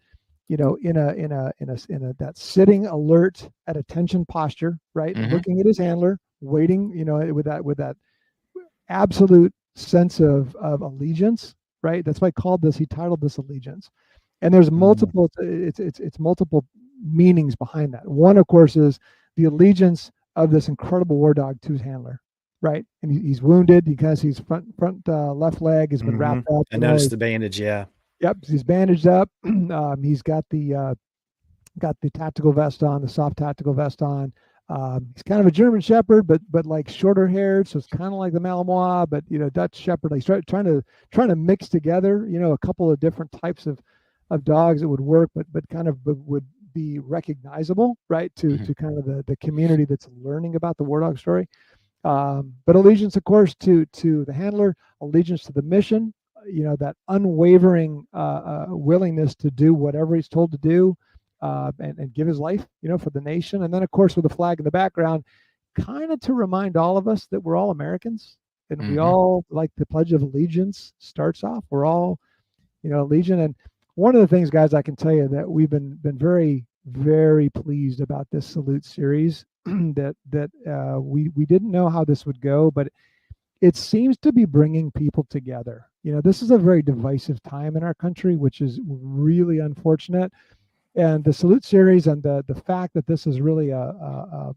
in that sitting alert at attention posture, right? Looking at his handler, waiting, with that absolute sense of allegiance, right? That's why he titled this Allegiance. And there's multiple, it's multiple meanings behind that. One, of course, is the allegiance of this incredible War Dog to his handler, right? And he's wounded because his front left leg has been wrapped up. I noticed the bandage. Yeah. Yep, he's bandaged up. He's got the tactical vest on, the soft tactical vest on. He's kind of a German Shepherd, but like shorter haired, so it's kind of like the Malinois, but Dutch Shepherd. Like trying to mix together, a couple of different types of dogs that would work, but kind of would be recognizable, right, to kind of the community that's learning about the war dog story. But allegiance, of course, to the handler, allegiance to the mission. That unwavering willingness to do whatever he's told to do. And give his life, for the nation. And then, of course, with the flag in the background, kind of to remind all of us that we're all Americans and we all, like the Pledge of Allegiance starts off, we're all, Allegiant. And one of the things, guys, I can tell you that we've been very, very pleased about this salute series that we didn't know how this would go, but it seems to be bringing people together. This is a very divisive time in our country, which is really unfortunate. And the salute series and the fact that this is really a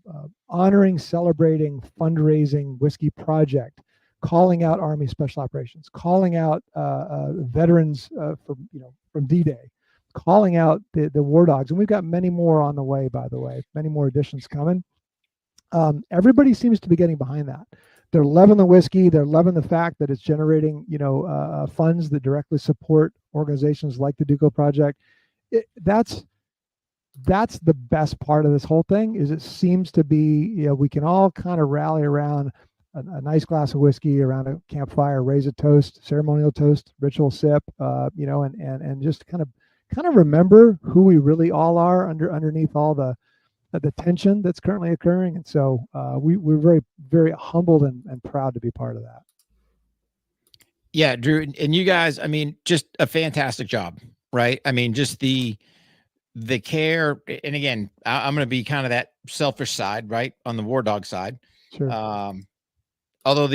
honoring, celebrating, fundraising whiskey project, calling out Army Special Operations, calling out veterans from D-Day, calling out the war dogs, and we've got many more on the way. By the way, many more editions coming. Everybody seems to be getting behind that. They're loving the whiskey. They're loving the fact that it's generating funds that directly support organizations like the Duco Project. That's the best part of this whole thing. Is it seems to be we can all kind of rally around a nice glass of whiskey around a campfire, raise a toast, ceremonial toast, ritual sip, and just kind of remember who we really all are underneath all the tension that's currently occurring. And so we're very, very humbled and proud to be part of that. Yeah, Drew, and you guys, I mean, just a fantastic job, right? I mean, just the care, and again, I'm going to be kind of that selfish side, right, on the war dog side. Sure. Although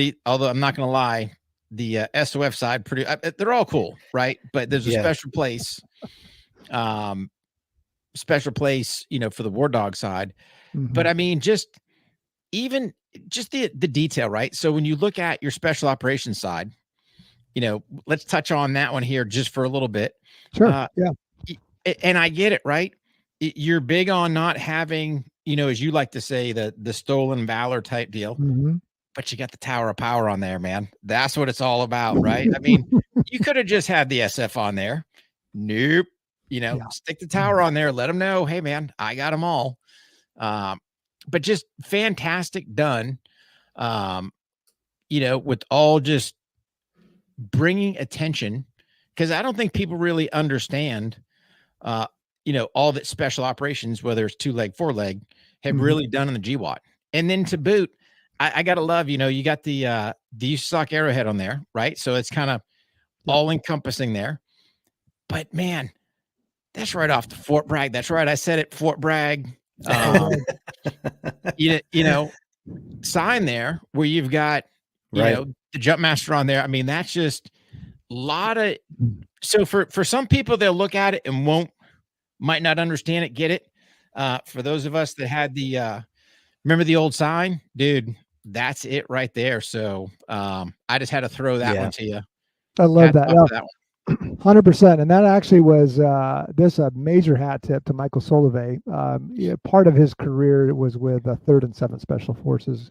I'm not going to lie, the SOF side, they're all cool, right? But there's a special place, for the war dog side. But I mean, just the detail, right? So when you look at your special operations side, let's touch on that one here just for a little bit. Sure. And I get it, right? You're big on not having, as you like to say, the stolen valor type deal, but you got the Tower of Power on there, man. That's what it's all about, right? I mean, you could have just had the SF on there. Nope. Stick the Tower on there. Let them know, hey, man, I got them all. But just fantastic done, with all just bringing attention, because I don't think people really understand all that special operations, whether it's 2-leg, 4-leg, have really done in the GWAT. And then to boot, I gotta love, you got the USOC arrowhead on there, right? So it's kind of all encompassing there. But man, that's right off the Fort Bragg. That's right. I said it, Fort Bragg. Sign there where you've got, the jump master on there. I mean, that's just a lot of, so for some people, they'll look at it and might not understand it, get it. For those of us that had remember the old sign, dude, that's it right there. So I just had to throw that one to you. I love that. 100%. And that actually was a major hat tip to Michael Solove. Part of his career was with 3rd and 7th Special Forces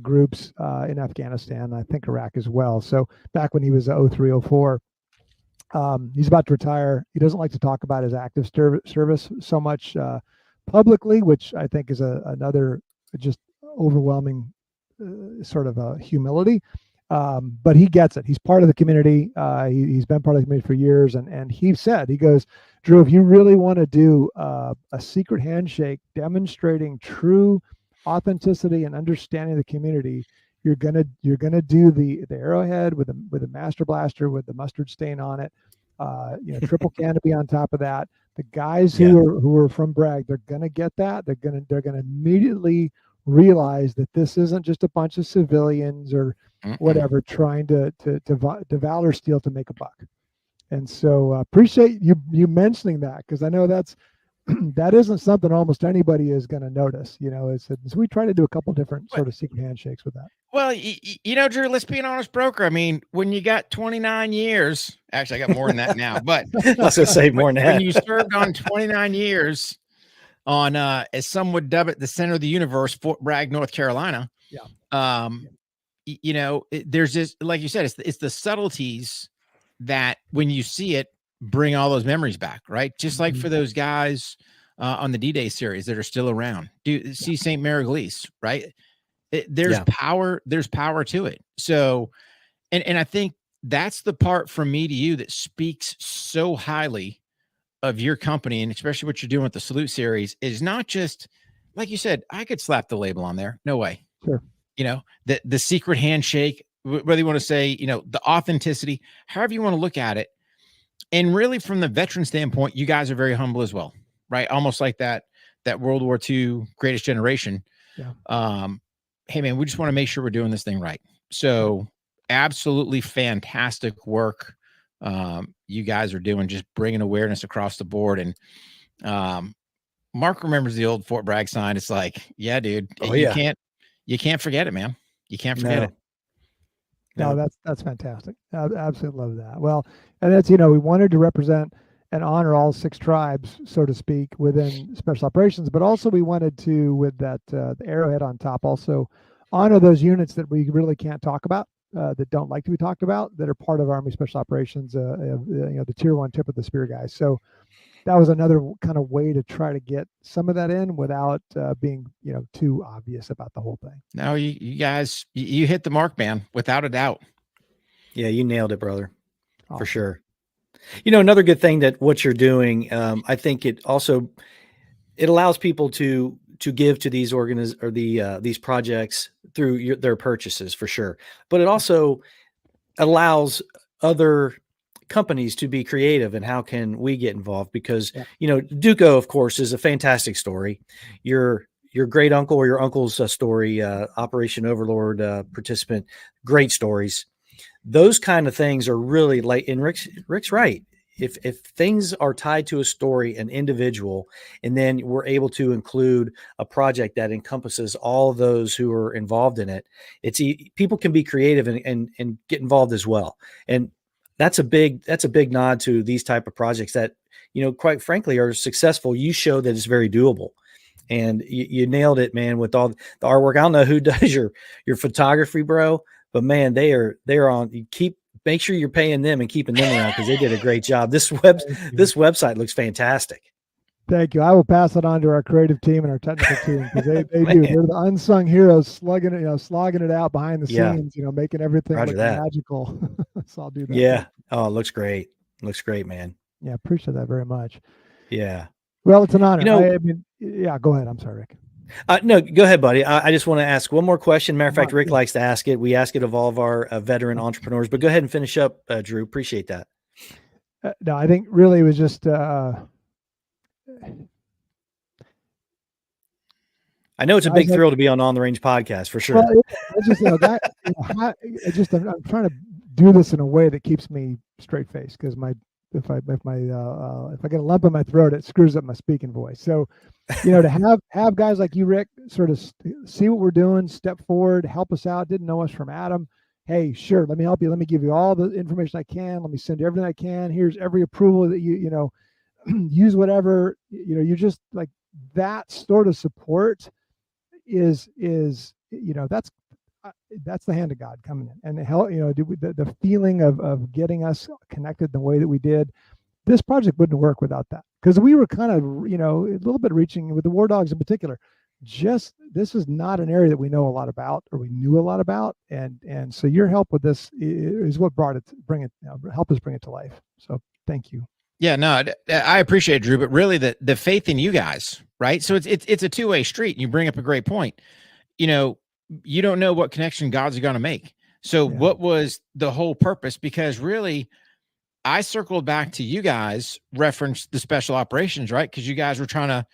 groups in Afghanistan, I think Iraq as well. So back when he was 0304, he's about to retire. He doesn't like to talk about his active service so much publicly, which I think is another just overwhelming sort of humility. But he gets it. He's part of the community. He's been part of the community for years. And he goes, Drew, if you really want to do a secret handshake demonstrating true authenticity and understanding of the community, you're gonna do the arrowhead with a master blaster with the mustard stain on it, triple canopy on top of that. The guys who are from Bragg, they're gonna get that. They're gonna immediately realize that this isn't just a bunch of civilians or whatever trying to valor steal to make a buck. And so appreciate you mentioning that, because I know that's that isn't something almost anybody is going to notice. So we try to do a couple different sort of secret handshakes with that. Well, Drew, let's be an honest broker. I mean, when you got 29 years, actually, I got more than that now, but I was going to say more than that. When you served on 29 years on, as some would dub it, the center of the universe, Fort Bragg, North Carolina. Yeah. There's this, like you said, it's the subtleties that when you see it, bring all those memories back, right? Just like for those guys on the D-Day series that are still around. See St. Mary-Glease, right? There's power to it. So, and I think that's the part from me to you that speaks so highly of your company, and especially what you're doing with the Salute series, is not just, like you said, I could slap the label on there. No way. Sure. The secret handshake, whether you want to say, the authenticity, however you want to look at it. And really from the veteran standpoint, you guys are very humble as well, right? Almost like that World War II Greatest Generation. Yeah. Hey man, we just want to make sure we're doing this thing right. So absolutely fantastic work. You guys are doing, just bringing awareness across the board. And Mark remembers the old Fort Bragg sign. It's like, yeah, dude, you can't forget it, man. You can't forget it. No, that's fantastic. I absolutely love that. Well, and that's, we wanted to represent and honor all 6 tribes, so to speak, within special operations, but also we wanted to, with that the arrowhead on top, also honor those units that we really can't talk about, that don't like to be talked about, that are part of Army Special Operations, the tier 1 tip of the spear guys. So that was another kind of way to try to get some of that in without being, too obvious about the whole thing. No, you guys, you hit the mark, man, without a doubt. Yeah, you nailed it, brother, for sure. Another good thing that what you're doing, I think it allows people to give to these these projects through their purchases, for sure. But it also allows other companies to be creative, and how can we get involved? Because Duco, of course, is a fantastic story. Your great uncle or your uncle's story, Operation Overlord participant, great stories. Those kind of things are really, like, and Rick's right. If things are tied to a story, an individual, and then we're able to include a project that encompasses all those who are involved in it, people can be creative and get involved as well. And that's a big nod to these type of projects that, quite frankly, are successful. You show that it's very doable, and you nailed it, man, with all the artwork. I don't know who does your photography, bro, but man, they're on. Make sure you're paying them and keeping them around, because they did a great job. This website looks fantastic. Thank you. I will pass it on to our creative team and our technical team, because they do. They're the unsung heroes, slogging it out behind the scenes, making everything look magical. So I'll do that. Yeah. Oh, it looks great. Looks great, man. Yeah, appreciate that very much. Yeah. Well, it's an honor. Go ahead. I'm sorry, Rick. No, go ahead, buddy. I just want to ask one more question. Matter of fact, Rick likes to ask it. We ask it of all of our veteran entrepreneurs, but go ahead and finish up, Drew. Appreciate that. No, I think really it was just, I know it's a big thrill to be on the Range podcast, for sure. Well, it's just, I'm trying to do this in a way that keeps me straight faced, because if I get a lump in my throat, it screws up my speaking voice. So, to have guys like you, Rick, sort of see what we're doing, step forward, help us out. Didn't know us from Adam. Hey, sure, let me help you. Let me give you all the information I can. Let me send you everything I can. Here's every approval that you use whatever. You just, like, that sort of support is that's the hand of God coming in, and the feeling of getting us connected the way that we did. This project wouldn't work without that, because we were kind of, a little bit reaching with the War Dogs in particular. This is not an area that we know a lot about, or we knew a lot about, and so your help with this is what help us bring it to life. So thank you. Yeah, no, I appreciate it, Drew, but really the faith in you guys, right? So it's a two-way street, and you bring up a great point. You don't know what connection God's going to make. So what was the whole purpose? Because really, I circled back to you guys, referenced the special operations, right? Because you guys were trying to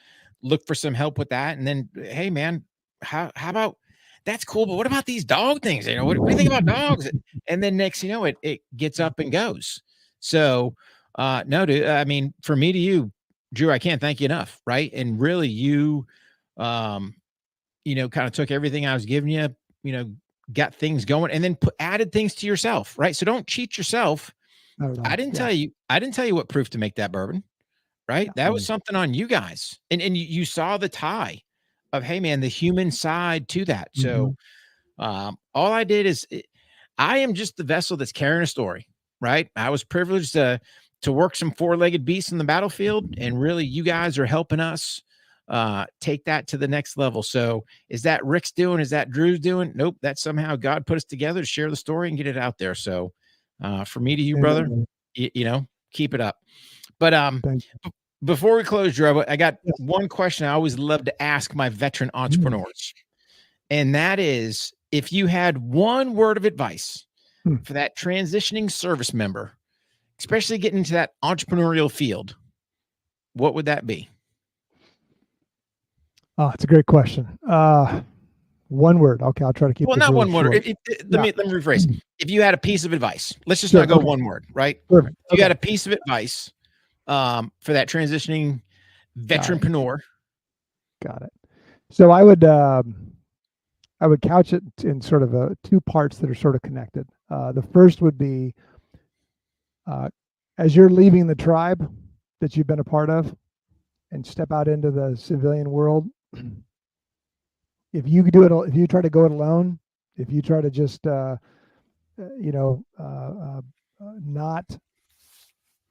look for some help with that. And then, hey, man, how about, that's cool, but what about these dog things? What do you think about dogs? And then next, it gets up and goes. So, no, dude, I mean, for me to you, Drew, I can't thank you enough. Right. And really you, kind of took everything I was giving you, got things going and then added things to yourself. Right. So don't cheat yourself. Not at all. I didn't tell you what proof to make that bourbon. Right. That was something on you guys. And you saw the tie of, hey man, the human side to that. So, all I did is I am just the vessel that's carrying a story, right? I was privileged to work some four-legged beasts in the battlefield, and really you guys are helping us take that to the next level. So is that Rick's doing? Is that Drew's doing? Nope. That's somehow God put us together to share the story and get it out there. So for me to you, brother, keep it up. But before we close, Drew, I got one question I always love to ask my veteran entrepreneurs. And that is, if you had one word of advice for that transitioning service member, especially getting into that entrepreneurial field, what would that be? Oh, it's a great question. One word. Okay, I'll try to keep. Well, not one word. Let me rephrase. If you had a piece of advice, let's just not go one word, right? Perfect. If you had a piece of advice for that transitioning veteranpreneur. Got it. So I would couch it in sort of two parts that are sort of connected. The first would be, as you're leaving the tribe that you've been a part of and step out into the civilian world, if you try to go it alone, if you try to just, not,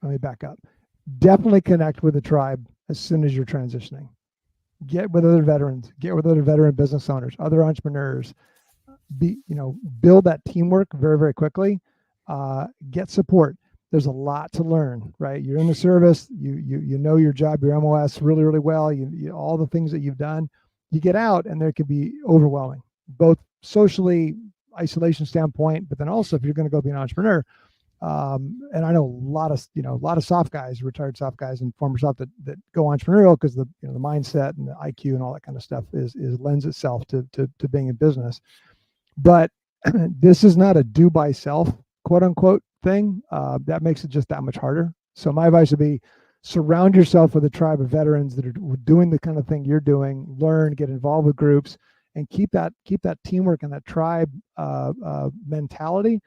let me back up. Definitely connect with the tribe as soon as you're transitioning. Get with other veterans, get with other veteran business owners, other entrepreneurs, build that teamwork very, very quickly. Get support. There's a lot to learn, right? You're in the service, you know your job, your MOS really, really well. You all the things that you've done, you get out and there could be overwhelming, both socially, isolation standpoint, but then also if you're going to go be an entrepreneur. And I know a lot of soft guys, retired soft guys and former soft that go entrepreneurial because the mindset and the IQ and all that kind of stuff is lends itself to being in business. But this is not a do by self, quote unquote thing. That makes it just that much harder. So my advice would be surround yourself with a tribe of veterans that are doing the kind of thing you're doing, learn, get involved with groups, and keep that teamwork and that tribe mentality.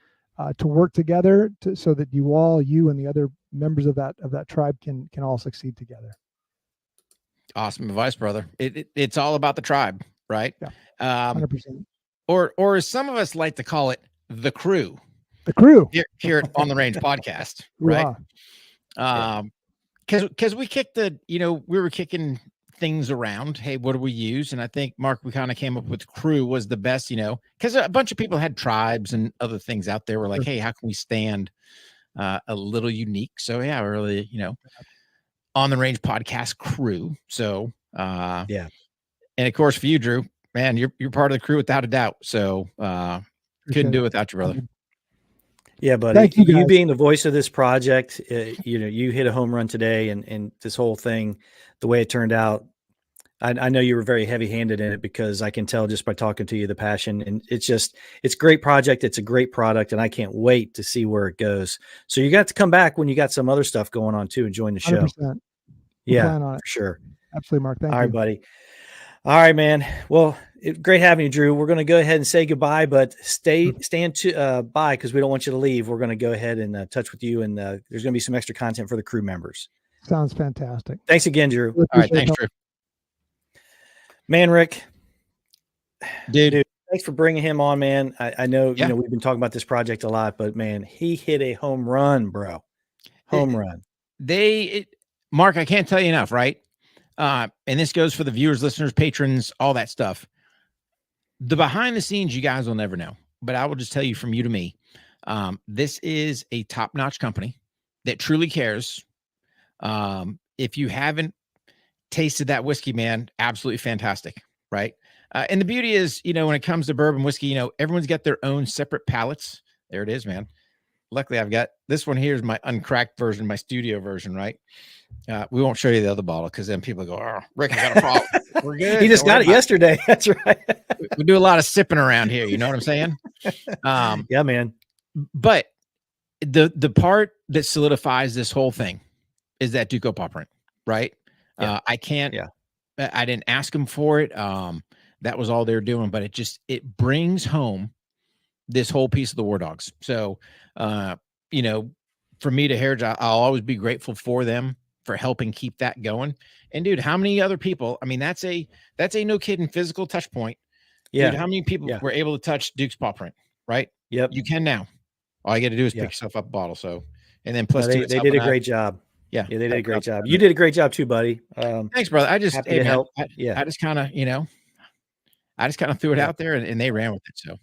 To work together so that you and the other members of that tribe can all succeed together. Awesome advice, brother. It's all about the tribe, right? Yeah, 100%. Or as some of us like to call it, the crew. The crew here at On the Range podcast, right? Because we kicked we were kicking things around. Hey, what do we use? And I think, Mark, we kind of came up with crew was the best, because a bunch of people had tribes and other things out there. We're like, hey, how can we stand a little unique? So yeah, we're really, On the Range podcast crew. So and of course for you, Drew, man, you're part of the crew without a doubt. So couldn't do it without you, brother. Yeah, buddy. You being the voice of this project, you hit a home run today, and this whole thing, the way it turned out, I know you were very heavy-handed in it because I can tell just by talking to you the passion, and it's a great project. It's a great product, and I can't wait to see where it goes. So you got to come back when you got some other stuff going on too and join the show. 100%. Yeah, for sure. Absolutely, Mark. Thank you. All right, buddy. All right, man. Well, great having you, Drew. We're going to go ahead and say goodbye, but stand by because we don't want you to leave. We're going to go ahead and touch with you, and there's going to be some extra content for the crew members. Sounds fantastic. Thanks again, Drew. All right, thanks, Drew. Man, Rick, dude, thanks for bringing him on, man. I know we've been talking about this project a lot, but man, he hit a home run, bro. Home run. Mark, I can't tell you enough, right? And this goes for the viewers, listeners, patrons, all that stuff. The behind the scenes, you guys will never know, but I will just tell you from you to me. This is a top-notch company that truly cares. If you haven't tasted that whiskey, man, absolutely fantastic, right? And the beauty is, when it comes to bourbon whiskey, everyone's got their own separate palates. There it is, man. Luckily, I've got this one. Here's my uncracked version, my studio version, right? We won't show you the other bottle because then people go, "Oh, Rick, I got a problem." We're good. He just got it yesterday. That's right. We do a lot of sipping around here. You know what I'm saying? Yeah, man. But the part that solidifies this whole thing is that Duco paw print, right? I can't. Yeah. I didn't ask them for it. That was all they're doing, but it brings home this whole piece of the War Dogs. So, for me to Heritage, I'll always be grateful for them for helping keep that going. And dude, how many other people? I mean, that's a no kidding physical touch point. Yeah. Dude, how many people were able to touch Duke's paw print? Right. Yep. You can now. All you got to do is pick yourself up a bottle. So, and then plus they did a great job. Yeah. They did a great job. You did a great job too, buddy. Thanks, brother. I just, happy to help. I just kind of, threw it out there and they ran with it. So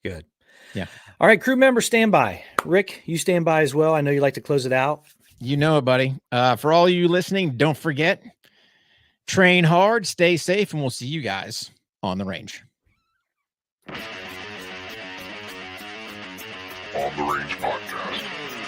good. Yeah. All right. Crew member, stand by. Rick, you stand by as well. I know you like to close it out. You know it, buddy. For all you listening, don't forget, train hard, stay safe, and we'll see you guys on the range. On the Range Podcast.